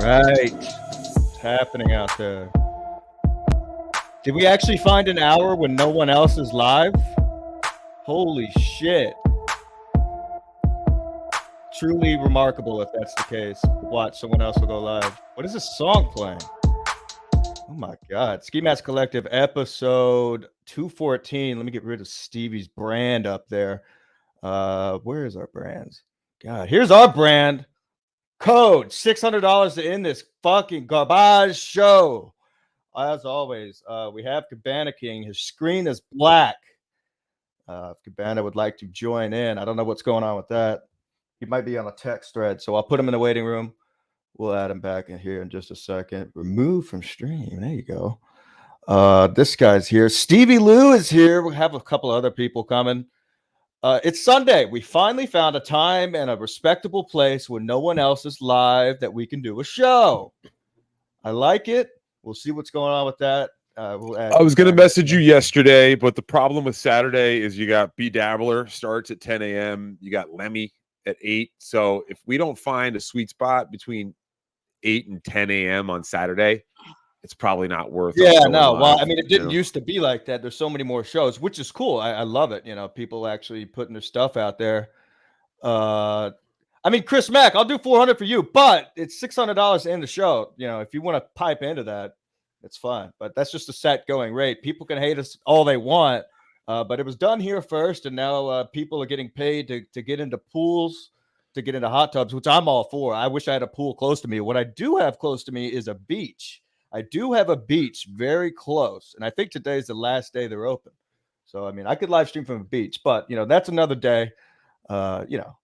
right. What's happening out there? Did we actually find an hour when no one else is live? Holy shit. Truly remarkable if that's the case. Watch, someone else will go live. What is this song playing? Oh my God. Ski Mask Collective episode 214. Let me get rid of Stevie's brand up there. Where is our brands? God, here's our brand. Code $600 to end this fucking garbage show. As always, we have Cabana King. His screen is black. If Cabana would like to join in, I don't know what's going on with that. He might be on a text thread, so I'll put him in the waiting room. We'll add him back in here in just a second. Remove from stream. There you go. This guy's here. Stevie Lou is here. We have a couple other people coming. It's Sunday. We finally found a time and a respectable place where no one else is live that we can do a show. I like it. We'll see what's going on with that. I was going to message you yesterday, but the problem with Saturday is you got B Dabbler starts at 10 a.m. You got Lemmy at 8. So if we don't find a sweet spot between 8 and 10 a.m. on Saturday, it's probably not worth it. Yeah, no. Well, I mean, it didn't used to be like that. There's so many more shows, which is cool. I love it. You know, people actually putting their stuff out there. I mean, Chris Mack, I'll do $400 for you, but it's $600 to end the show. You know, if you want to pipe into that, it's fine. But that's just a set going rate. People can hate us all they want, but it was done here first, and now people are getting paid to get into pools, to get into hot tubs, which I'm all for. I wish I had a pool close to me. What I do have close to me is a beach. I do have a beach very close, and I think today's the last day they're open. So, I mean, I could live stream from a beach, but, you know, that's another day. You know,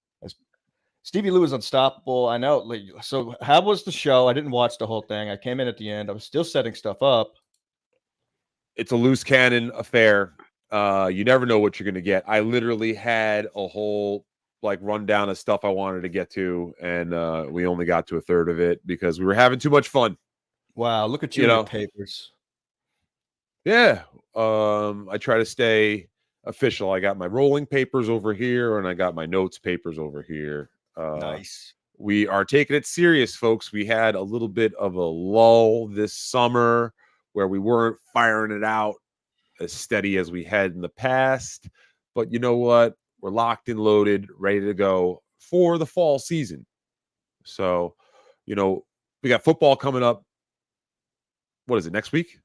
Stevie Lou is unstoppable. I know. So how was the show? I didn't watch the whole thing. I came in at the end. I was still setting stuff up. It's a loose cannon affair. You never know what you're going to get. I literally had a whole rundown of stuff I wanted to get to, and we only got to a third of it because we were having too much fun. Wow, look at you with papers. Yeah. I try to stay official. I got my rolling papers over here, and I got my notes papers over here. Nice. We are taking it serious, folks. We had a little bit of a lull this summer where we weren't firing it out as steady as we had in the past. But you know what? We're locked and loaded, ready to go for the fall season. So, you know, we got football coming up. What is it, next week?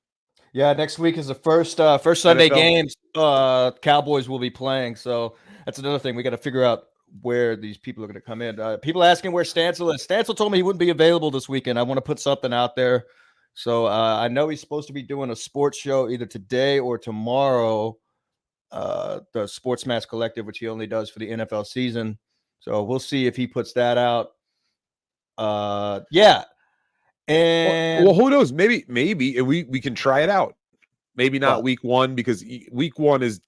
Yeah, next week is the first Sunday games Cowboys will be playing. So that's another thing. We got to figure out where these people are going to come in. People asking where Stancil is. Stancil told me he wouldn't be available this weekend. I want to put something out there. So I know he's supposed to be doing a sports show either today or tomorrow, the Sports Mask Collective, which he only does for the NFL season. So we'll see if he puts that out. Yeah. And well, who knows? Maybe we can try it out. Maybe not week one, because week one is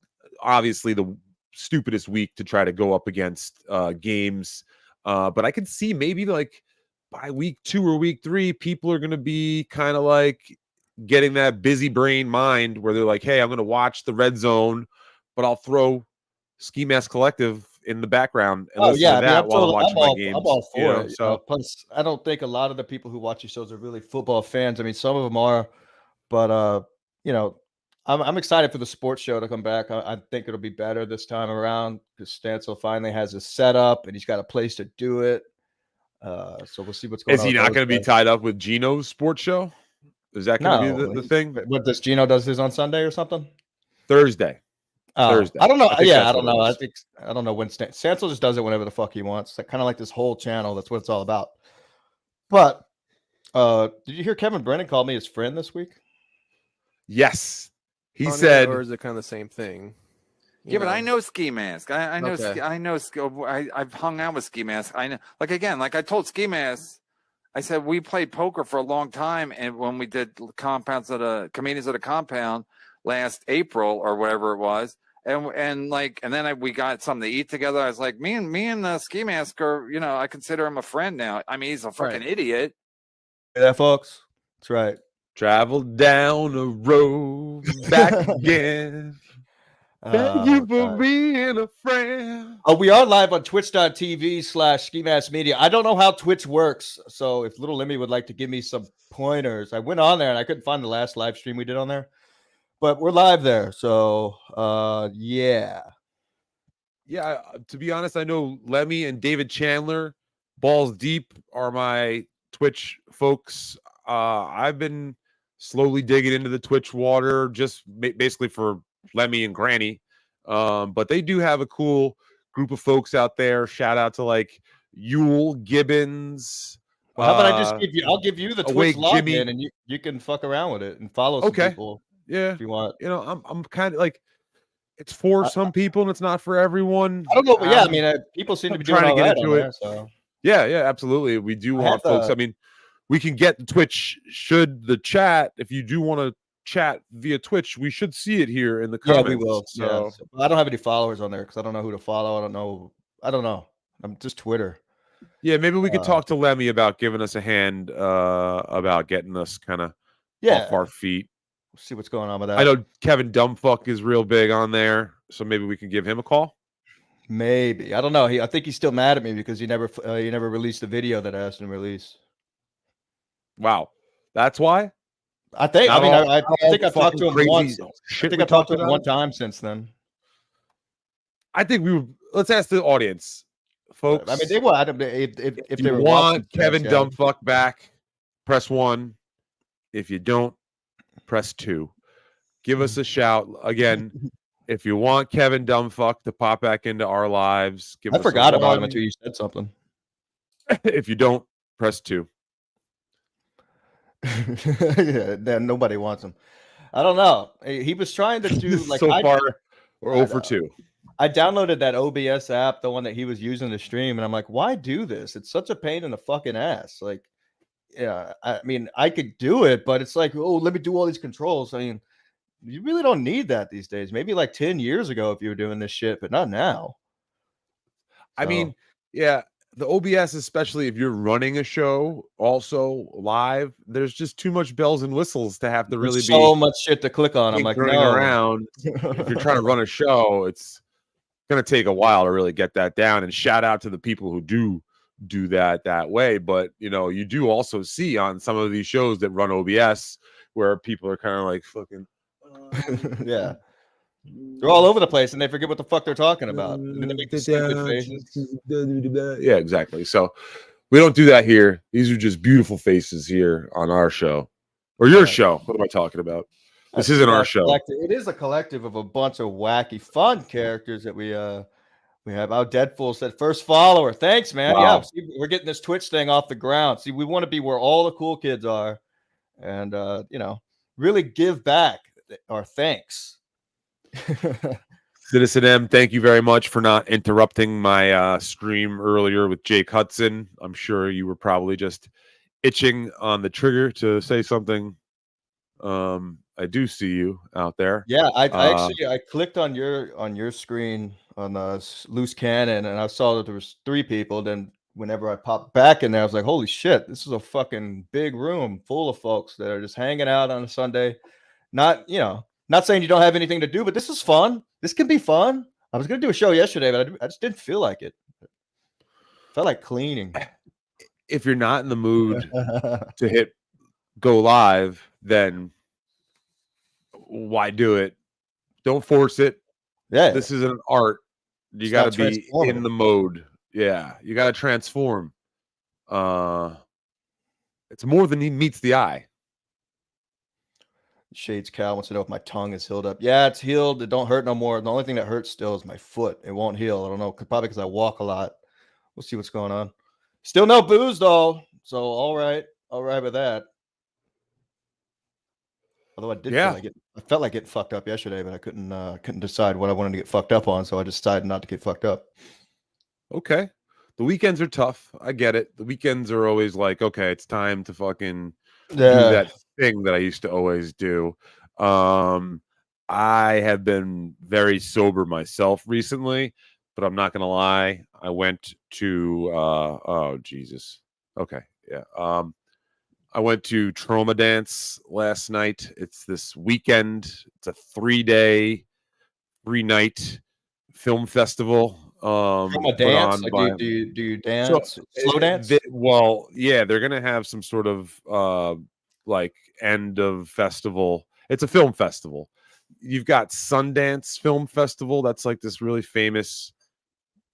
obviously the stupidest week to try to go up against games. But I can see maybe by week 2 or week 3, people are going to be kind of getting that busy brain mind where they're like, hey, I'm going to watch the Red Zone, but I'll throw Ski Mask Collective in the background and listen to that while I'm watching my games. I'm all for it. So plus, I don't think a lot of the people who watch these shows are really football fans. I mean, some of them are, but you know, I'm excited for the sports show to come back. I think it'll be better this time around because Stancil finally has a setup and he's got a place to do it. So we'll see what's going on. Is he not going to be tied up with Gino's sports show? Is that going to be the thing? What does Gino does his on Sunday or something? Thursday. Thursday. I don't know. I don't know. I don't know when Stancil just does it whenever the fuck he wants. Kind of like this whole channel. That's what it's all about. But did you hear Kevin Brennan called me his friend this week? Yes. He said, or is it kind of the same thing? Yeah, but I know Ski Mask. I know. Okay. I know. I've hung out with Ski Mask. I know. Like I told Ski Mask, I said we played poker for a long time, and when we did comedians at a compound last April or whatever it was, and then we got something to eat together. I was like, me and Ski Mask are, you know, I consider him a friend now. I mean, he's a fucking idiot. Hear that, folks? That's right. Travel down a road back again. Thank you Oh, for God. being a friend. Oh, we are live on twitch.tv/Ski Mask Media. I don't know how Twitch works. So if Little Lemmy would like to give me some pointers, I went on there and I couldn't find the last live stream we did on there. But we're live there. So yeah. Yeah, to be honest, I know Lemmy and David Chandler, Balls Deep, are my Twitch folks. I've been slowly digging into the Twitch water, just basically for Lemmy and Granny. But they do have a cool group of folks out there. Shout out to like Yule Gibbons. Well, how about I just give you? I'll give you the Twitch Awake Jimmy. login, and you can fuck around with it and follow some Okay. people Yeah, if you want. you know, I'm kind of like, it's for some people and it's not for everyone. I don't know, but yeah, I mean, people seem to I'm be doing trying to all get right into on it. there. So yeah, absolutely. We do want folks. I mean, we can get the Twitch. Should the chat, if you do want to chat via Twitch, we should see it here in the comments. Yeah, we will. So Yeah. So, I don't have any followers on there because I don't know who to follow. I don't know. I'm just Twitter. yeah, maybe we could talk to Lemmy about giving us a hand about getting us kind of off our feet. We'll see what's going on with that. I know Kevin Dumbfuck is real big on there, so maybe we can give him a call. Maybe. I don't know. I think he's still mad at me because he never released the video that I asked him to release. Wow, that's why. I think. Not I mean, all- I think I talked to him crazy once. shit I think we I talked to him about. one time since then. I think we would. Let's ask the audience, folks. I mean, they want if they you were want watching, Kevin yeah. Dumbfuck back, press 1. If you don't, press 2. Give us a shout again. If you want Kevin Dumbfuck to pop back into our lives, give us I forgot a about him 1. until you said something. If you don't, press 2. Yeah, then nobody wants him. I don't know. He was trying to do like so far, we're 0 for 2. I downloaded that OBS app, the one that he was using to stream, and I'm like, why do this? It's such a pain in the fucking ass. Like, yeah, I mean, I could do it, but it's like, oh, let me do all these controls. I mean, you really don't need that these days. Maybe like 10 years ago if you were doing this shit, but not now. I mean, yeah, the OBS, especially if you're running a show also live, there's just too much bells and whistles to have to really There's be so much shit to click on. I'm like, running no. around. If you're trying to run a show, it's going to take a while to really get that down. And shout out to the people who do that way. But you know, you do also see on some of these shows that run OBS where people are kind of like fucking yeah. They're all over the place and they forget what the fuck they're talking about. And then they make the stupid faces. Yeah, exactly. So we don't do that here. These are just beautiful faces here on our show or your show. What am I talking about? This isn't our show. It is a collective of a bunch of wacky, fun characters that we have. Our Deadpool said first follower. Thanks, man. Wow. Yeah, see, we're getting this Twitch thing off the ground. See, we want to be where all the cool kids are, and you know, really give back our thanks. Citizen M, thank you very much for not interrupting my stream earlier with Jake Hudson. I'm sure you were probably just itching on the trigger to say something. I do see you out there. Yeah, I actually clicked on your screen on the loose cannon, and I saw that there was 3 people. Then whenever I popped back in there, I was like, "Holy shit! This is a fucking big room full of folks that are just hanging out on a Sunday." Not saying you don't have anything to do, but this is fun. This can be fun. I was gonna do a show yesterday, but I just didn't feel like it. Felt like cleaning. If you're not in the mood to hit go live, then why do it? Don't force it. Yeah, this is an art. You got to be in the mode. Yeah, you got to transform. It's more than meets the eye. Shades Cal wants to know if my tongue is healed up. Yeah, it's healed. It don't hurt no more. The only thing that hurts still is my foot. It won't heal. I don't know. Probably because I walk a lot. We'll see what's going on. Still no booze though. So all right with that. Although I did feel like it. I felt like getting fucked up yesterday, but I couldn't decide what I wanted to get fucked up on, so I decided not to get fucked up. Okay. The weekends are tough. I get it. The weekends are always like, okay, it's time to fucking do that thing that I used to always do. I have been very sober myself recently, but I'm not gonna lie. I went to oh Jesus. Okay, yeah. I went to Trauma Dance last night. It's this weekend. It's a 3-day 3-night film festival. From a Put dance? on Like, by do you dance? Slow dance? well, yeah, they're gonna have some sort of like end of festival. It's a film festival. You've got Sundance Film Festival. That's like this really famous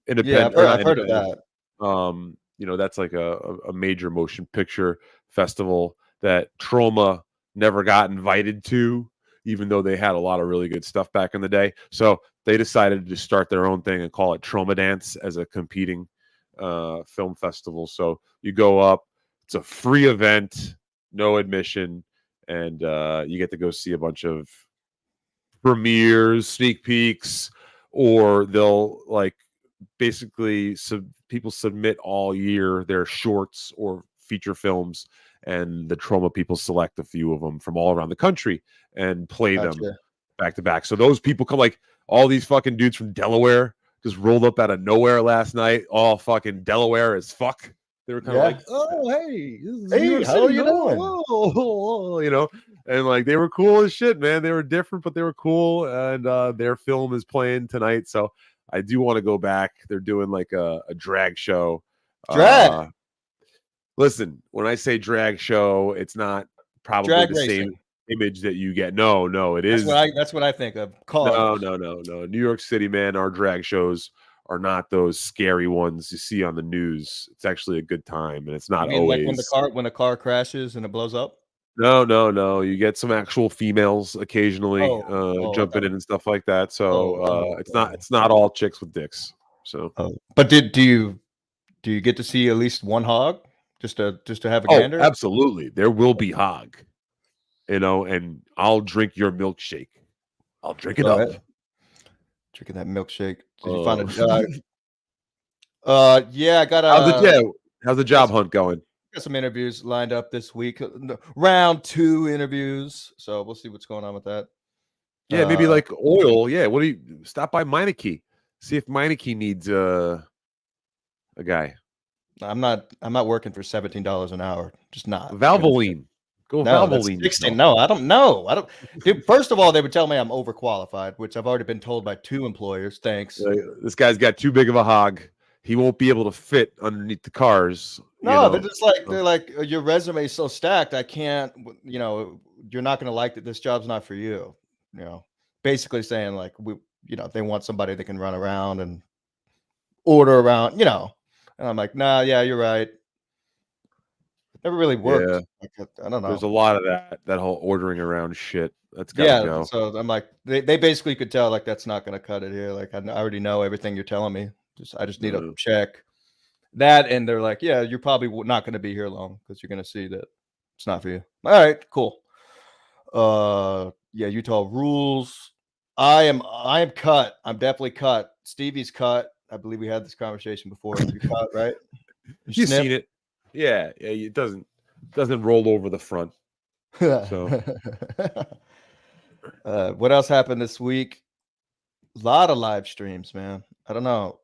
Yeah, independent or not I've heard of independent. that. That's like a major motion picture festival that Troma never got invited to, even though they had a lot of really good stuff back in the day. So they decided to start their own thing and call it Troma Dance as a competing film festival. So you go up, it's a free event, no admission, and you get to go see a bunch of premieres, sneak peeks, or they'll like basically people submit all year their shorts or feature films, and the Troma people select a few of them from all around the country and play them Gotcha. back to back. So those people come, like all these fucking dudes from Delaware just rolled up out of nowhere last night, all fucking Delaware as fuck. They were kind of Yeah. like, "Oh, hey, this is Hey, New York how are City. you doing?" And like they were cool as shit, man. They were different, but they were cool. And their film is playing tonight, so I do want to go back. They're doing like a drag show. Drag. Listen, when I say drag show, it's not probably Drag the racing. same image that you get. No, it is. That's what I think of. Cars. No. New York City, man. Our drag shows are not those scary ones you see on the news. It's actually a good time, and it's not I mean, always. like when the car crashes and it blows up. No. You get some actual females occasionally jumping okay. in and stuff like that. So it's not all chicks with dicks. So, But do you get to see at least one hog just to have a gander? Absolutely, there will be hog. And I'll drink your milkshake. I'll drink it up. Drinking that milkshake. Did you find a yeah, I got how's the job hunt going? Got some interviews lined up this week. Round 2 interviews. So we'll see what's going on with that. Yeah, maybe like oil. Yeah, what do you stop by Meineke? See if Meineke needs a guy. I'm not working for $17 an hour. Just not. Valvoline. Go Valvoline. 16. No, I don't know. Dude, first of all, they would tell me I'm overqualified, which I've already been told by 2 employers. Thanks. This guy's got too big of a hog. He won't be able to fit underneath the cars. No, they're like your resume is so stacked. I can't. You're not going to like that. This job's not for you. Basically saying like they want somebody that can run around and order around. And I'm like, nah, yeah, you're right. It never really worked. Yeah. Like, I don't know. There's a lot of that whole ordering around shit. That's gotta go. So I'm like, they basically could tell like that's not going to cut it here. Like I already know everything you're telling me. I just need a check. That, and they're like, yeah, you're probably not going to be here long because you're going to see that it's not for you. All right, cool. Yeah, Utah rules. I am cut. I'm definitely cut. Stevie's cut. I believe we had this conversation before. You're cut, right? You've seen it. Yeah. It doesn't roll over the front. So what else happened this week? A lot of live streams, man. I don't know.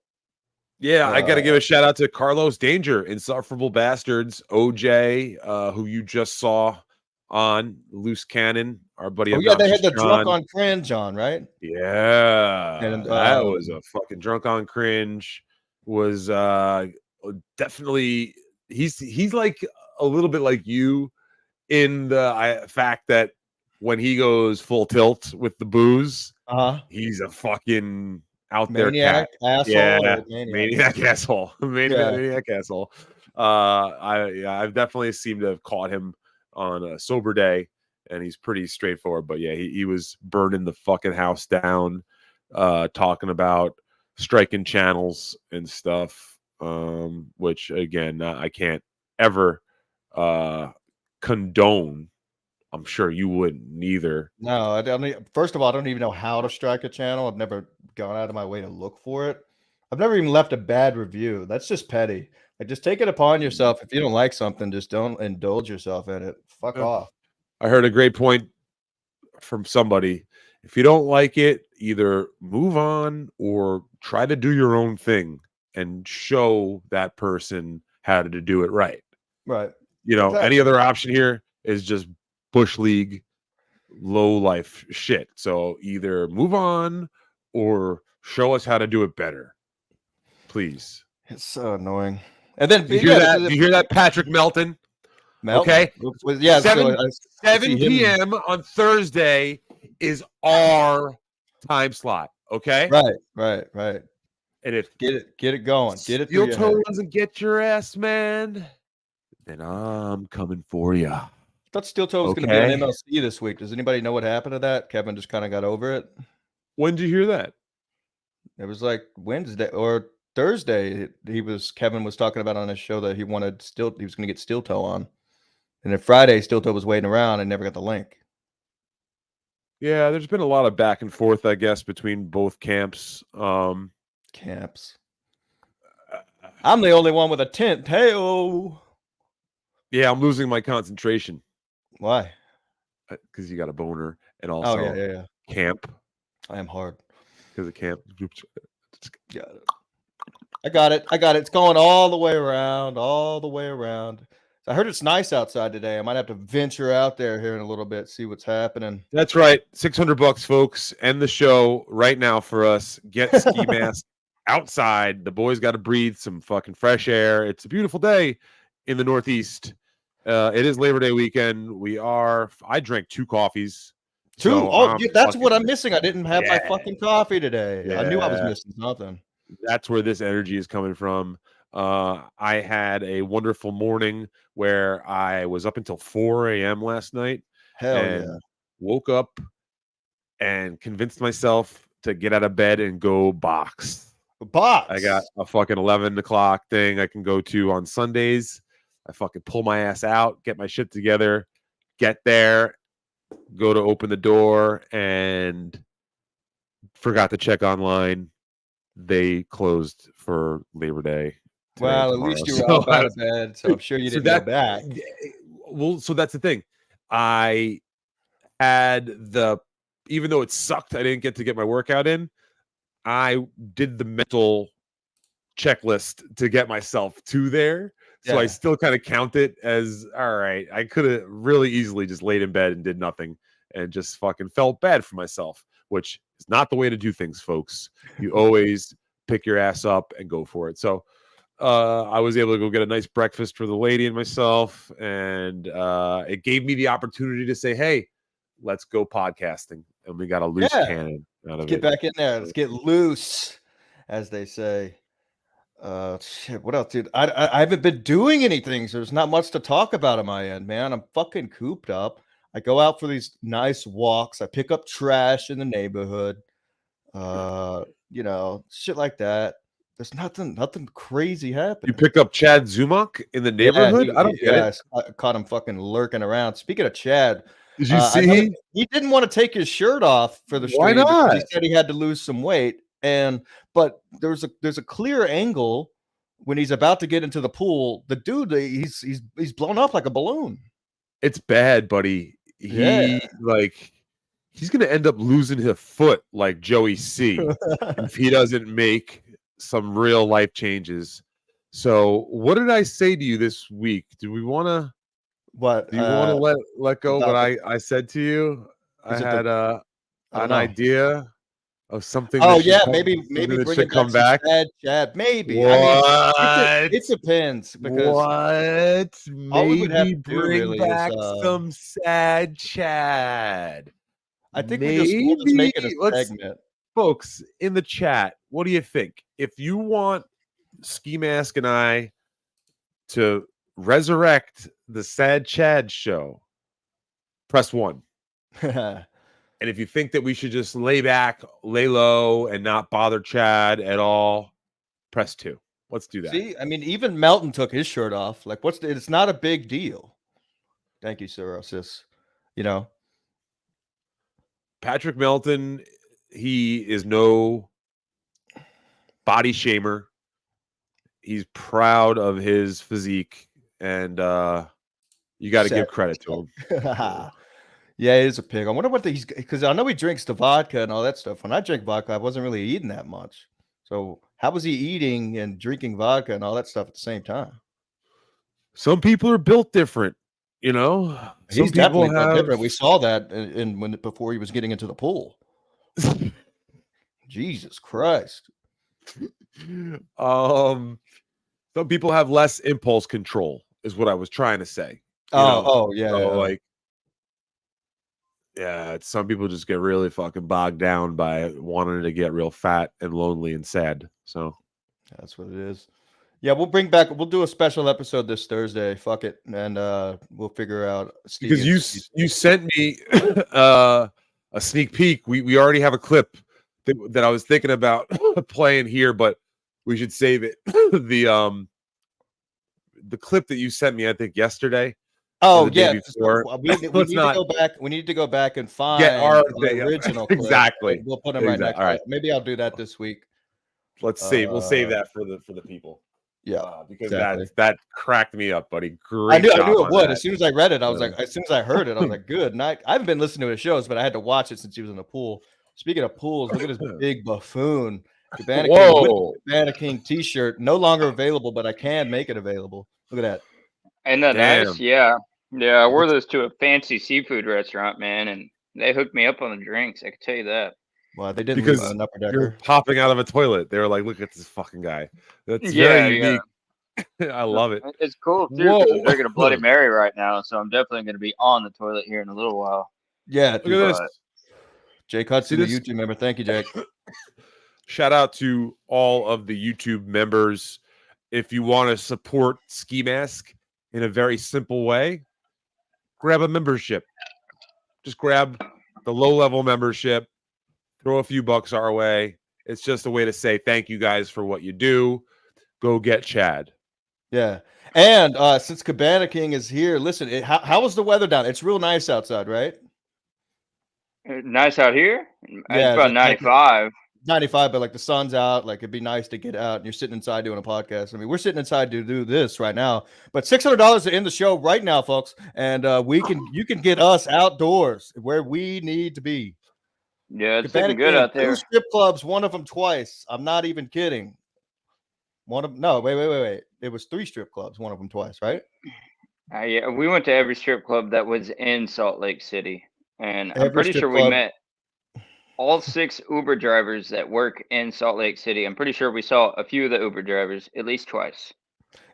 Yeah, I got to give a shout out to Carlos Danger, Insufferable Bastards, OJ, who you just saw on Loose Cannon, our buddy. Oh yeah, they had the Drunk on Cringe on, right? Yeah, and that was a fucking Drunk on Cringe. Was definitely he's like a little bit like you in the fact that when he goes full tilt with the booze, he's a fucking out maniac, there cat. Asshole, yeah, maniac asshole. Maniac asshole. I've definitely seemed to have caught him on a sober day, and he's pretty straightforward. But yeah, he was burning the fucking house down, talking about striking channels and stuff. Which again, I can't ever condone. I'm sure you wouldn't either. No, I don't. First of all, I don't even know how to strike a channel. I've never gone out of my way to look for it. I've never even left a bad review. That's just petty. Like, just take it upon yourself. If you don't like something, just don't indulge yourself in it. Fuck off. I heard a great point from somebody. If you don't like it, either move on or try to do your own thing and show that person how to do it right. Right. Exactly. Any other option here is just Bush League low life shit. So either move on or show us how to do it better, please. It's so annoying. And then You hear that? You hear that, Patrick Melton? Melton. Okay. Yeah. 7 7 p.m. on Thursday is our time slot. Okay. Right. And if get it going, get it. Steel Toe doesn't get your ass, man, then I'm coming for you. I thought Steel Toe was going to be on MLC this week. Does anybody know what happened to that? Kevin just kind of got over it. When did you hear that? It was like Wednesday or Thursday. Kevin was talking about on his show that he was going to get Steel Toe on, and then Friday Steel Toe was waiting around and never got the link. Yeah, there's been a lot of back and forth, I guess, between both camps. Camps. I'm the only one with a tent. Hey-o. Yeah, I'm losing my concentration. Why? Because you got a boner, and also yeah. Camp. I am hard. Because of camp. Yeah. I got it. It's going all the way around. I heard it's nice outside today. I might have to venture out there here in a little bit, see what's happening. That's right. $600, folks. End the show right now for us. Get Ski Mask outside. The boys got to breathe some fucking fresh air. It's a beautiful day in the Northeast. It is Labor Day weekend. I drank 2 coffees. Two? So that's what I'm missing. I didn't have my fucking coffee today. Yeah. I knew I was missing something. That's where this energy is coming from. I had a wonderful morning where I was up until 4 a.m. last night. Woke up and convinced myself to get out of bed and go box. I got a fucking 11 o'clock thing I can go to on Sundays. I fucking pull my ass out, get my shit together, get there, go to open the door, and forgot to check online. They closed for Labor Day. Well, at least you were up out of bed, so I'm sure you didn't go back. Well, so that's the thing. I had even though it sucked, I didn't get to get my workout in. I did the mental checklist to get myself to there. So I still kind of count it as, all right, I could have really easily just laid in bed and did nothing and just fucking felt bad for myself, which is not the way to do things, folks. You always pick your ass up and go for it. So I was able to go get a nice breakfast for the lady and myself. And it gave me the opportunity to say, hey, let's go podcasting. And we got a loose cannon out of it. Get back in there. Let's get loose, as they say. Shit, what else, dude? I haven't been doing anything, so there's not much to talk about on my end, man. I'm fucking cooped up. I go out for these nice walks. I pick up trash in the neighborhood. Shit like that. There's nothing crazy happening. You picked up Chad Zumach in the neighborhood? I don't get it. I caught him fucking lurking around. Speaking of Chad, did you see he didn't want to take his shirt off for the stream. Why not? He said he had to lose some weight. But there's a clear angle when he's about to get into the pool. The dude, he's blown up like a balloon. It's bad, buddy. He's gonna end up losing his foot like Joey C if he doesn't make some real life changes. So what did I say to you this week? Do we want to? What? Do you want to let go? What I said to you? I had an idea of something. Oh yeah, maybe bring it come back. Chad, maybe. What? I mean, it depends because maybe bring back some sad Chad. I think we'll just make it a segment. Folks in the chat, what do you think? If you want Ski Mask and I to resurrect the Sad Chad show, press 1. And if you think that we should just lay back, lay low, and not bother Chad at all, press 2. Let's do that. See, I mean, even Melton took his shirt off. Like, it's not a big deal. Thank you, Cirrhosis. Patrick Melton, he is no body shamer. He's proud of his physique, and you got to give credit to him. Yeah, it is a pig. I wonder what because I know he drinks the vodka and all that stuff. When I drank vodka, I wasn't really eating that much. So how was he eating and drinking vodka and all that stuff at the same time? Some people are built different, He's definitely built different. We saw that before he was getting into the pool. Jesus Christ. Some people have less impulse control, is what I was trying to say. Yeah. Like, yeah, some people just get really fucking bogged down by wanting to get real fat and lonely and sad. So that's what it is. Yeah, we'll do a special episode this Thursday. Fuck it. And we'll figure out because you sent me a sneak peek. We already have a clip that I was thinking about playing here, but we should save it. The clip that you sent me, I think yesterday. Oh the day yeah, before. we need to go back. We need to go back and find the original clip, exactly. We'll put them right next. All right, maybe I'll do that this week. We'll save that for the people. Yeah, because exactly. that cracked me up, buddy. Great. I knew it would. That. As soon as I read it, I was like, as soon as I heard it, I was like, good. And I haven't been listening to his shows, but I had to watch it since he was in the pool. Speaking of pools, look at this big buffoon. Cabana King t-shirt, no longer available, but I can make it available. Look at that. Ain't that nice? Yeah. I wore those to a fancy seafood restaurant, man, and they hooked me up on the drinks. I can tell you that. Well, they didn't because an upper decker. You're popping out of a toilet. They were like, "Look at this fucking guy." That's very unique. I love it. It's cool too. Because I'm drinking a Bloody Mary right now, so I'm definitely going to be on the toilet here in a little while. Yeah, look at this. Jake Hudson, the YouTube member. Thank you, Jake. Shout out to all of the YouTube members. If you want to support Ski Mask in a very simple way, grab a membership. Just grab the low-level membership. Throw a few bucks our way. It's just a way to say thank you guys for what you do. Go get Chad. Yeah. And since Cabana King is here, listen, how was the weather down? It's real nice outside, right? Nice out here? Yeah, it's about 95. 95, but like the sun's out. Like it'd be nice to get out and you're sitting inside doing a podcast. I mean, we're sitting inside to do this right now, but $600 to end the show right now, folks. And you can get us outdoors where we need to be. Yeah, it's looking good out there. 2 strip clubs, one of them twice. I'm not even kidding. Wait. It was 3 strip clubs, one of them twice, right? Yeah, we went to every strip club that was in Salt Lake City, and I'm pretty sure we met all 6 Uber drivers that work in Salt Lake City. I'm pretty sure we saw a few of the Uber drivers at least twice.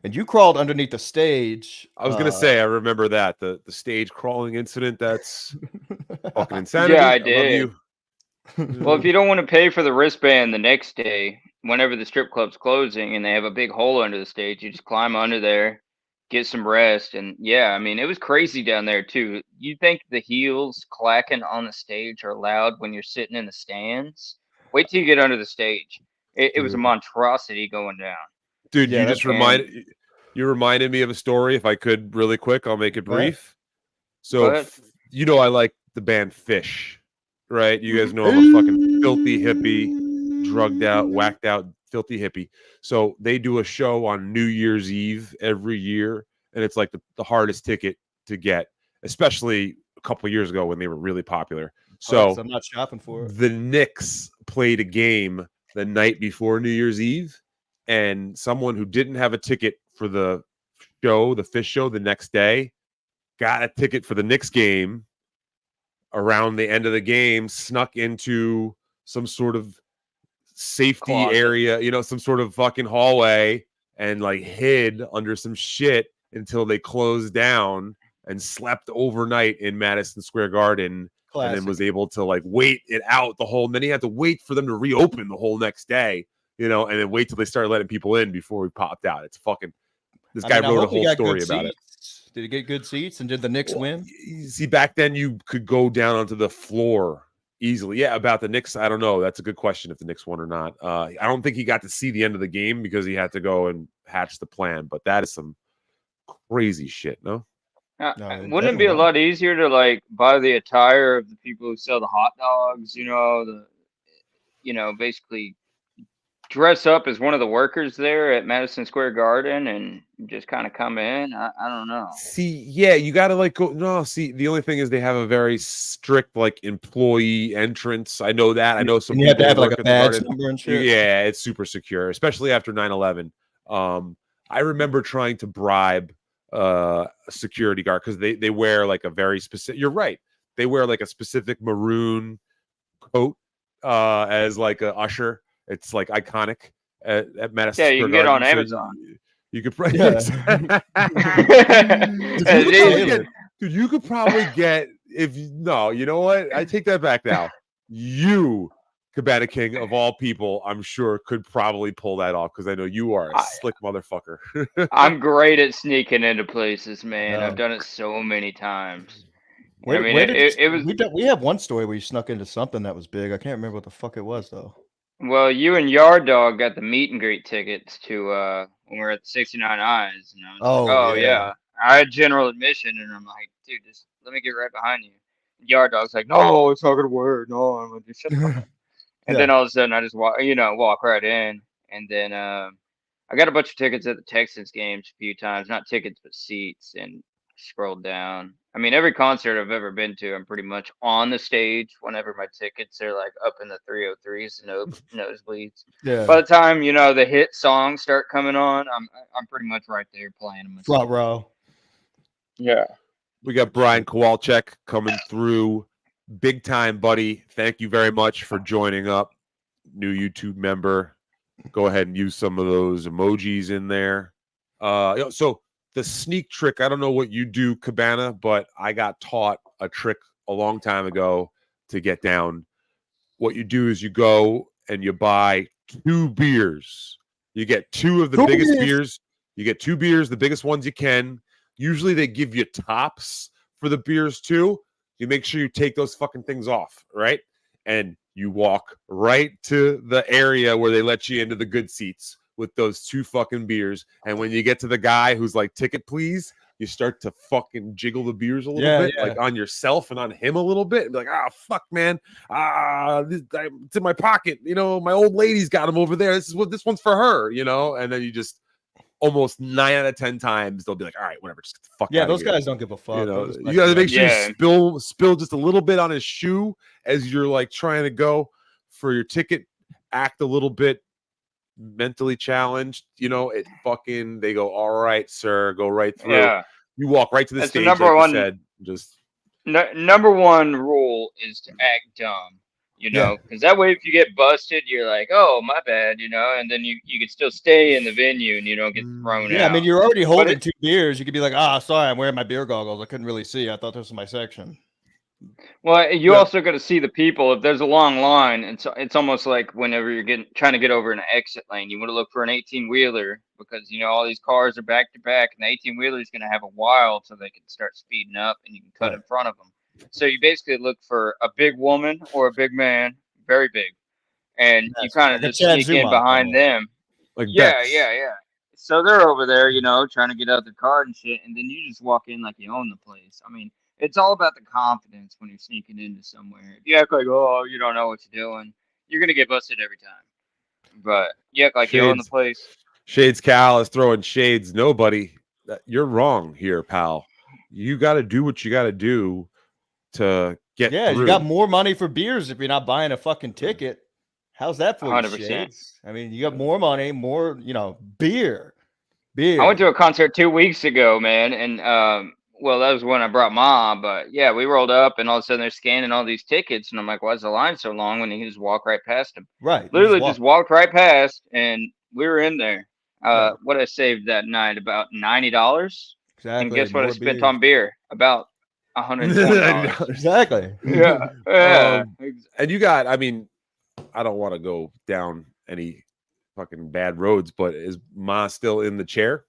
And you crawled underneath the stage. I was gonna say, I remember that the stage crawling incident. That's fucking insanity. Yeah, I did. Well, if you don't want to pay for the wristband the next day, whenever the strip club's closing and they have a big hole under the stage, you just climb under there, get some rest. And yeah, I mean, it was crazy down there too. You think the heels clacking on the stage are loud when you're sitting in the stands? Wait till you get under the stage. It was a monstrosity going down. Dude, you just reminded me of a story. If I could really quick, I'll make it brief. So, I like the band Fish. Right, you guys know I'm a fucking filthy hippie, drugged out, whacked out, filthy hippie. So they do a show on New Year's Eve every year, and it's like the hardest ticket to get, especially a couple of years ago when they were really popular. So I'm not shopping for it. The Knicks played a game the night before New Year's Eve, and someone who didn't have a ticket for the show, the Fish show, the next day, got a ticket for the Knicks game. Around the end of the game, snuck into some sort of safety area, some sort of fucking hallway, and like hid under some shit until they closed down and slept overnight in Madison Square Garden. Classic. And then was able to like wait it out the whole. And then he had to wait for them to reopen the whole next day, and then wait till they started letting people in before we popped out. It's fucking. This guy wrote a whole story about it. Did he get good seats, and did the Knicks win? See, back then you could go down onto the floor easily. Yeah, about the Knicks, I don't know. That's a good question if the Knicks won or not. I don't think he got to see the end of the game because he had to go and hatch the plan. But that is some crazy shit, no? Wouldn't it be a lot easier to like buy the attire of the people who sell the hot dogs? Basically dress up as one of the workers there at Madison Square Garden and just kind of come in. I don't know. See, yeah, you got to like go. No, see, the only thing is they have a very strict like employee entrance. I know that. I know some. You have to have like a badge number and shit. Yeah, it's super secure, especially after 9/11. I remember trying to bribe a security guard because they wear like a very specific. You're right. They wear like a specific maroon coat. as like a usher. It's like iconic at Madison Yeah, you Square can get it on Garden, so Amazon. You could probably, Yeah. dude, you could probably get no, you know what? I take that back now. You, Cabana King of all people, I'm sure could probably pull that off because I know you are a slick motherfucker. I'm great at sneaking into places, man. Yeah. I've done it so many times. Where, I mean, where did it was we have one story where you snuck into something that was big. I can't remember what the fuck it was though. well, you and Yard Dog got the meet and greet tickets to when we were at the 69 Eyes, and I was Oh, like, oh yeah. yeah. I had general admission, and I'm like, dude, just let me get right behind you. Yard Dog's like, no, it's not gonna work. No, I'm gonna just shut the fuck up. And then all of a sudden, I just walk right in, and then I got a bunch of tickets at the Texans games a few times, not tickets but seats, and scrolled down. I mean, every concert I've ever been to, I'm pretty much on the stage whenever my tickets are like up in the 303s, nosebleeds. Yeah. By the time the hit songs start coming on, I'm pretty much right there playing them. Front row. Yeah. We got Brian Kowalczyk coming through. Big time, buddy. Thank you very much for joining up. New YouTube member. Go ahead and use some of those emojis in there. So the sneak trick, I don't know what you do, Cabana, but I got taught a trick a long time ago to get down. What you do is you go and you buy 2 beers. You get 2 of the biggest beers. You get 2 beers, the biggest ones you can. Usually they give you tops for the beers too. You make sure you take those fucking things off, right? And you walk right to the area where they let you into the good seats with those 2 fucking beers. And when you get to the guy who's like, ticket, please, you start to fucking jiggle the beers a little bit, like on yourself and on him a little bit. And be like, fuck, man. It's in my pocket. My old lady's got him over there. This one's for her, And then you just almost 9 out of 10 times they'll be like, all right, whatever, just get the fuck out those of here. guys don't give a fuck. You got to make sure you spill just a little bit on his shoe as you're like trying to go for your ticket. Act a little bit mentally challenged, they go, all right, sir, go right through. Yeah. You walk right to the stage, number like one, you said. Just number one rule is to act dumb. Because that way, if you get busted, you're like, oh, my bad, and then you can still stay in the venue and you don't get thrown out. Yeah, I mean, you're already holding 2 beers. You could be like, sorry, I'm wearing my beer goggles. I couldn't really see. I thought this was my section. Well, you also got to see the people. If there's a long line, it's almost like whenever you're trying to get over an exit lane, you want to look for an 18-wheeler because all these cars are back to back, and the 18-wheeler is going to have a while so they can start speeding up, and you can cut in front of them. So you basically look for a big woman or a big man, very big, and you kind of just sneak in behind them. Like yeah. So they're over there, trying to get out their car and shit, and then you just walk in like you own the place. I mean, it's all about the confidence when you're sneaking into somewhere. If you act like, oh, you don't know what you're doing, you're gonna get busted every time. But you act like you own the place. Shades Cal is throwing shades. Nobody, you're wrong here, pal. You got to do what you got to do to get through. You got more money for beers if you're not buying a fucking ticket. How's that for 100%. you, Shades? I mean, you got more money, more, beer. I went to a concert 2 weeks ago, man, and well, that was when I brought Mom, but yeah, we rolled up and all of a sudden they're scanning all these tickets, and I'm like, why is the line so long? When you just walk right past them. Right. Literally just walked right past, and we were in there. What I saved that night, about $90. Exactly. And guess what I spent on beer? About $120. Exactly. Yeah. And you got, I mean, I don't want to go down any fucking bad roads, but is Ma still in the chair?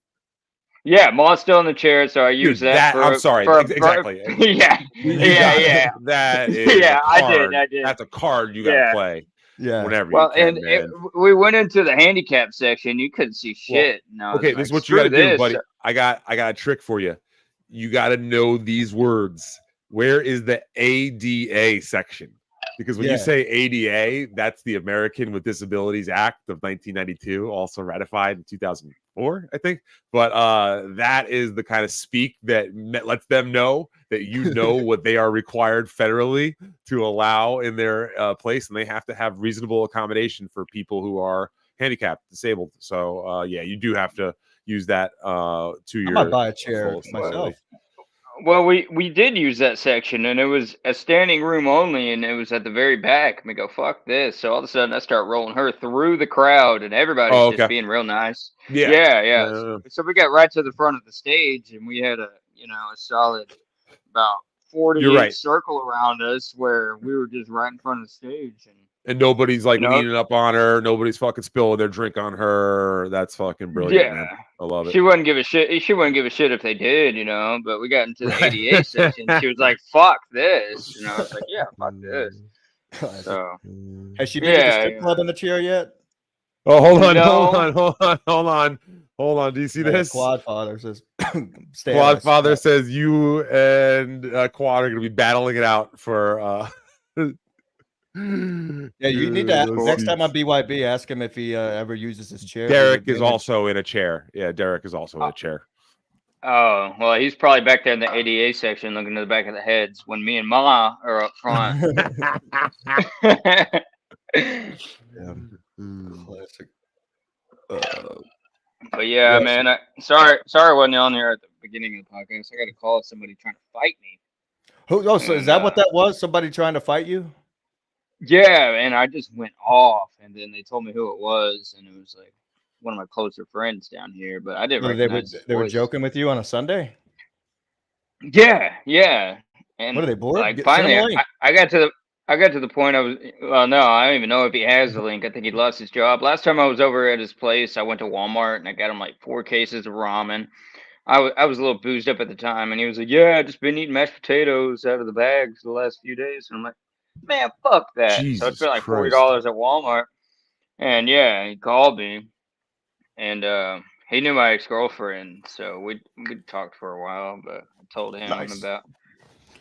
Yeah, Ma's still in the chair, so I use that. I'm sorry. Exactly. Yeah. That is I did. That's a card you got to play. Yeah. Whenever well, you can, and we went into the handicap section. You couldn't see shit. Okay, this is what you got to do, buddy. I got a trick for you. You got to know these words. Where is the ADA section? Because when you say ADA, that's the American with Disabilities Act of 1992, also ratified in 2004, I think. But that is the kind of speak that lets them know that you know what they are required federally to allow in their place, and they have to have reasonable accommodation for people who are handicapped, disabled. So, you do have to use that to your. I might buy a chair myself. Well, we did use that section, and it was a standing room only, and it was at the very back. And we go, fuck this. So all of a sudden, I start rolling her through the crowd, and everybody's Oh, just okay. being real nice. Yeah. Yeah. So we got right to the front of the stage, and we had a solid about 48 You're right. circle around us, where we were just right in front of the stage, And nobody's like You know? leaning up on her. Nobody's fucking spilling their drink on her. That's fucking brilliant, Yeah. man. I love it. She wouldn't give a shit. She wouldn't give a shit if they did, But we got into the ADA section. She was like, "Fuck this," I was like, "Yeah, fuck this." So Has she been to the Yeah, strip yeah. club in the chair yet? Oh, hold on. Do you see Yeah, this? Quadfather says, stay Quadfather says you and Quad are going to be battling it out for. Yeah, you need to ask, next time on BYB, ask him if he ever uses his chair. Derek is also in a chair. Yeah, Derek is also in a chair. Oh, well, he's probably back there in the ADA section looking to the back of the heads when me and Ma are up front. Classic. But yeah, Yes. man, sorry I wasn't on here at the beginning of the podcast. I got a call of somebody trying to fight me. So is that what that was? Somebody trying to fight you? Yeah, and I just went off, and then they told me who it was, and it was like one of my closer friends down here, but I didn't So recognize his they were voice. joking with you on a Sunday? Yeah. And What are they bored? like Send them a finally, link. I got to the point no, I don't even know if he has the link. I think he lost his job. Last time I was over at his place, I went to Walmart and I got him like 4 cases of ramen. I was a little boozed up at the time, and he was like, "Yeah, I just been eating mashed potatoes out of the bags the last few days." And I'm like, "Man, fuck that!" So I Jesus spent like Christ. $40 at Walmart, and yeah, he called me, and he knew my ex-girlfriend, so we talked for a while. But I told him Nice. about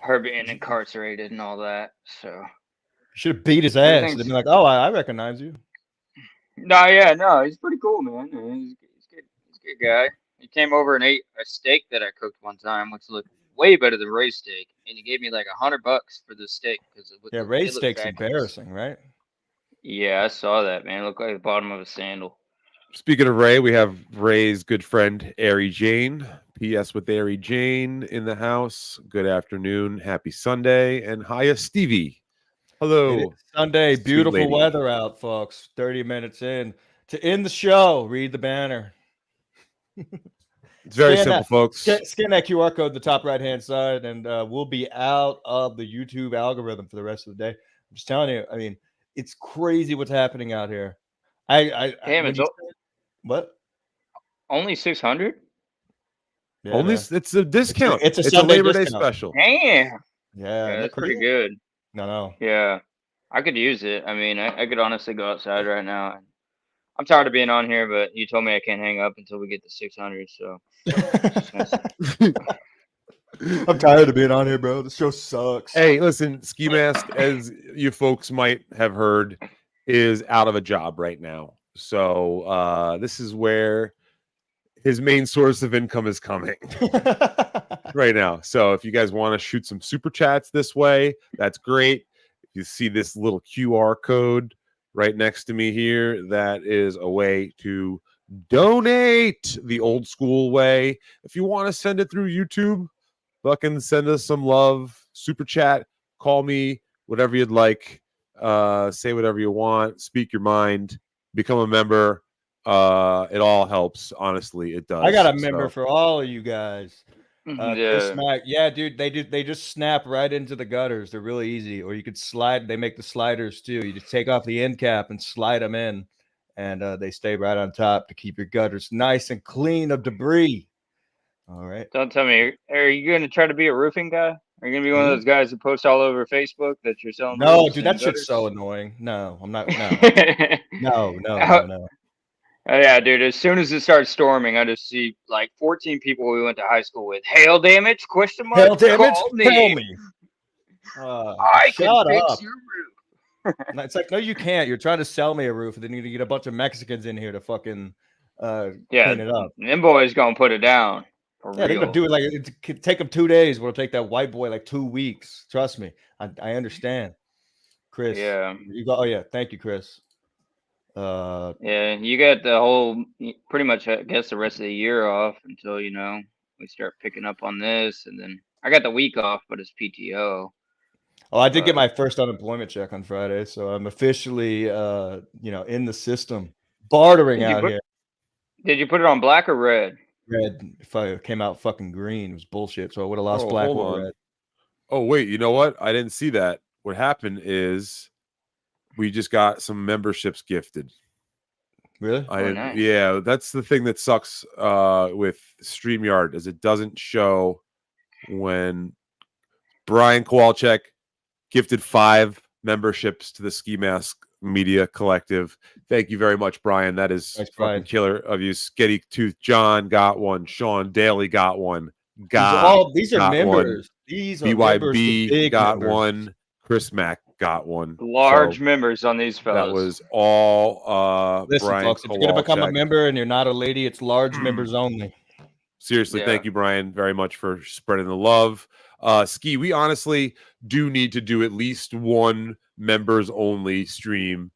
her being incarcerated and all that. So You should have beat his ass. Everything's- They'd be like, "Oh, I recognize you." no, he's pretty cool, man. He's good. He's a good guy. He came over and ate a steak that I cooked one time, which looked way better than Ray's steak, and he gave me like $100 for the steak because Yeah, Ray's steak's embarrassing, right? Yeah, I saw that, man. It looked like the bottom of a sandal. Speaking of Ray, we have Ray's good friend, Ari Jane. P.S. with Ari Jane in the house. Good afternoon. Happy Sunday. And hiya, Stevie. Hello. It is Sunday, Sweet beautiful lady. weather out, folks. 30 minutes in. To end the show, read the banner. It's very Scan simple, that- folks. Scan that QR code in the top right-hand side, and we'll be out of the YouTube algorithm for the rest of the day. I'm just telling you, I mean, it's crazy what's happening out here. Damn, what? Only 600? Yeah, Only man. it's a discount. it's a Sunday Labor Day discount. special. Damn. Yeah, Yeah, isn't that's that pretty crazy? good. No. Yeah, I could use it. I mean, I could honestly go outside right now. I'm tired of being on here, but you told me I can't hang up until we get to 600. So I'm tired of being on here, bro. This show sucks. Hey, listen, Ski Mask, as you folks might have heard, is out of a job right now. So this is where his main source of income is coming right now. So if you guys want to shoot some super chats this way, that's great. If you see this little QR code right next to me here, that is a way to donate the old school way. If you want to send it through YouTube, fucking send us some love, super chat, call me, whatever you'd like, say whatever you want, speak your mind, become a member. It all helps, honestly. It does. I got a member for all of you guys. yeah, Chris Mack. Yeah, dude, they just snap right into the gutters. They're really easy. Or you could slide. They make the sliders too. You just take off the end cap and slide them in, and they stay right on top to keep your gutters nice and clean of debris. All right. don't tell me. Are you going to try to be a roofing guy? Are you going to be one of those guys who post all over Facebook that you're selling? No, roofs dude, and that shit's so gutters? annoying. No, I'm not. Oh, No. yeah, dude. As soon as it starts storming, I just see like 14 people we went to high school with. Hail damage? Question mark. Hell damage. Call Tell me. I can Shut fix up. your roof. And it's like, no, you can't. You're trying to sell me a roof, and then you get a bunch of Mexicans in here to fucking clean it up. Them boys gonna put it down. For Yeah, they're real. gonna do it like it could take them 2 days. It'll take that white boy like 2 weeks. Trust me, I understand. Chris, Yeah. you go. Oh yeah, thank you, Chris. Yeah, you got the whole, pretty much, I guess, the rest of the year off until we start picking up on this, and then I got the week off, but it's PTO. Oh, I did get my first unemployment check on Friday, so I'm officially, in the system, bartering Did you out put- here. Did you put it on black or red? Red. If I came out fucking green, it was bullshit. So I would have lost black hold or on. red. Oh, wait, you know what? I didn't see that. What happened is we just got some memberships gifted. Really? Nice. Yeah, that's the thing that sucks with StreamYard is it doesn't show when Brian Kowalczyk gifted 5 memberships to the Ski Mask Media Collective. Thank you very much, Brian. That is Thanks, fucking Brian. killer of you. Sketty Tooth John got one. Sean Daly got one. These are got members. These are members. The BYB big got members. one. Chris Mack got one. Large So members on these fellas. that was all Listen, Brian folks, if you're gonna become a Kowalczyk. member and you're not a lady, it's large members only. Seriously, Yeah. thank you, Brian, very much for spreading the love. Ski, we honestly do need to do at least one members only stream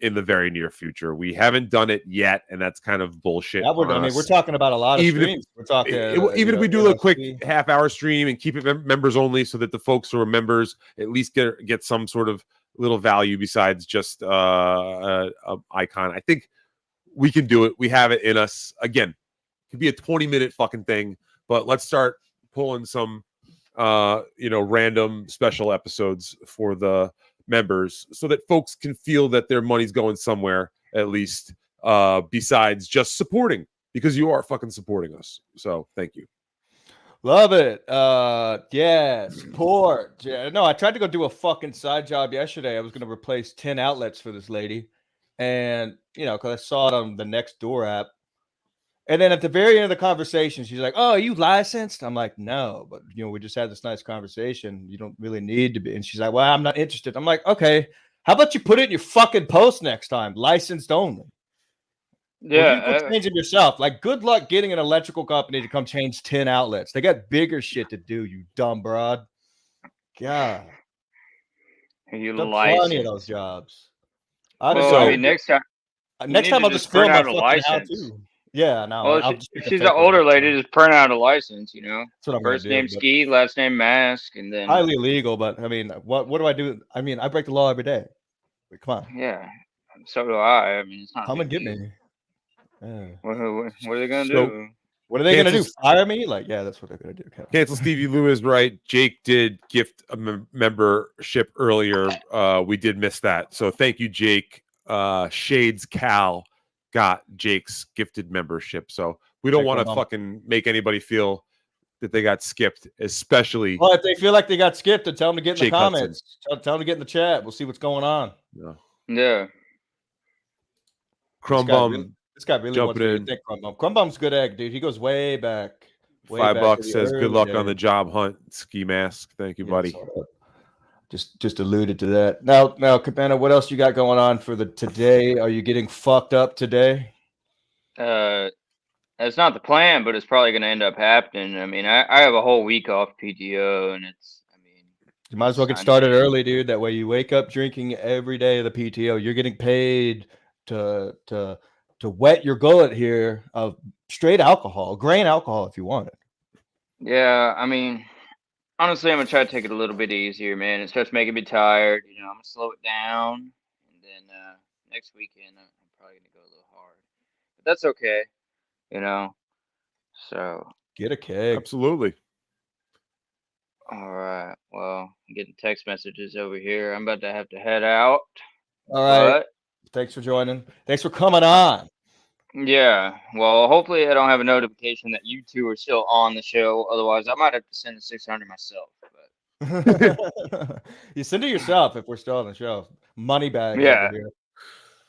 in the very near future. We haven't done it yet, and that's kind of bullshit. That would, on I mean, us. we're talking about a lot of Even if- streams. We're talking Even if we do a quick LSD. half-hour stream and keep it members only, so that the folks who are members at least get some sort of little value besides just a icon. I think we can do it. We have it in us. Again, it could be a 20-minute fucking thing, but let's start pulling some random special episodes for the members so that folks can feel that their money's going somewhere at least besides just supporting, because you are fucking supporting us. So thank you. Love it. Yeah, support. Yeah, no, I tried to go do a fucking side job yesterday. I was going to replace 10 outlets for this lady. And, because I saw it on the Nextdoor app. And then at the very end of the conversation, she's like, "Oh, are you licensed?" I'm like, "No, but we just had this nice conversation. You don't really need to be." And she's like, "Well, I'm not interested." I'm like, "Okay, how about you put it in your fucking post next time? Licensed only." Yeah, you go change it yourself. Like, good luck getting an electrical company to come change 10 outlets. They got bigger shit to do, you dumb broad. God, you done plenty of license. those jobs. Well, I mean, next time. Next need time to I'll just just film print my out a fucking license. how-to. Yeah, no. Well, I'll just if make a she's fake an older one. lady, just print out a license. That's what I'm First gonna name do, but Ski, last name Mask, and then highly illegal. But I mean, what do I do? I mean, I break the law every day. Like, come on, yeah, so do I. I mean, it's not. a come and big get deal. me. Yeah. What are they gonna So- do? What are they gonna do? Cancel- Fire me? Like, yeah, that's what they're gonna do. Kevin. Cancel Stevie Lewis, right? Jake did gift a membership earlier. We did miss that. So thank you, Jake. Shades Cal got Jake's gifted membership. So we don't Check want my to mom. fucking make anybody feel that they got skipped, especially Well, if they feel like they got skipped, then tell them to get in Jake the Hudson. comments. Tell them to get in the chat. We'll see what's going on. Yeah. Crumb guy Bum. really- This guy really wants Jumping me in. to think Crumbum. Crumbum's good egg, dude. He goes way back. Way $5 back to the says, "Good early luck on the days." job hunt, Ski Mask." Thank you, Yeah, buddy. sort of. Just alluded to that. Now, Cabana, what else you got going on for the today? Are you getting fucked up today? That's not the plan, but it's probably gonna end up happening. I mean, I have a whole week off PTO, and You might as well get Sign started it. early, dude. That way you wake up drinking every day of the PTO. You're getting paid to wet your gullet here of straight alcohol, grain alcohol if you want it. yeah. I mean, honestly, I'm gonna try to take it a little bit easier, man. It starts making me tired. I'm gonna slow it down, and then next weekend I'm probably gonna go a little hard, but that's okay. So Get a keg. Absolutely. all right. Well, I'm getting text messages over here. I'm about to have to head out. All right. But Thanks for joining. Thanks for coming on. yeah, well, hopefully I don't have a notification that you two are still on the show. Otherwise, I might have to send the 600 myself. But You send it yourself if we're still on the show. Money bag. Yeah. Over here.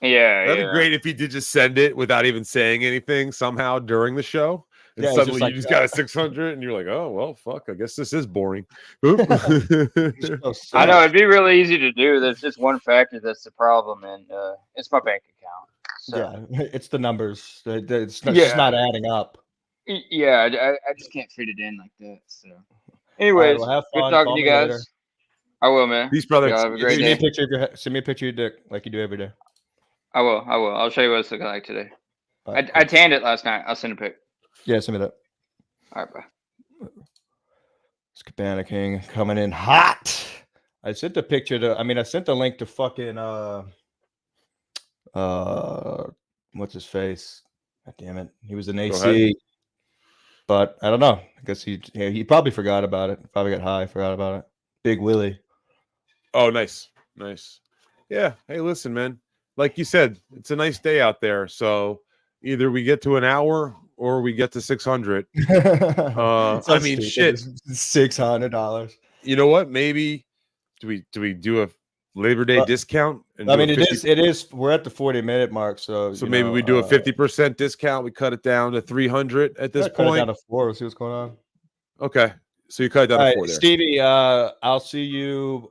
yeah, That'd yeah. be great if he did just send it without even saying anything somehow during the show. And Yeah, it's suddenly just like, you just got a 600 and you're like, oh, well, fuck. I guess this is boring. Oop. You're so I know sad. it'd be really easy to do. There's just one factor that's the problem, and it's my bank account. So Yeah, it's the numbers. It's just Yeah. not adding up. yeah, I just can't fit it in like that. So, All right, anyways, well, have good fun. talking Call to you me guys. later. I will, man. Peace, brother. Y'all have a great Send me a day. picture of send me a picture of your dick like you do every day. I will. I'll show you what it's looking like today. All right, I tanned it last night. I'll send a pic. yeah, send me that. All right, bye. Cabana King coming in hot. I sent the picture to. I mean, I sent the link to fucking what's his face? God damn it, he was in AC. But I don't know. I guess he probably forgot about it. Probably got high, forgot about it. Big Willie. Oh, nice. Yeah. Hey, listen, man. Like you said, it's a nice day out there. So either we get to an hour or we get to 600. I mean, shit. $600. You know what? Maybe do we do a Labor Day discount? And I mean, it is. We're at the 40-minute mark, so maybe we do a 50% discount. We cut it down to 300 at this point. Cut it down to 4. We'll see what's going on. Okay, so you cut it down to 4 there. Stevie, I'll see you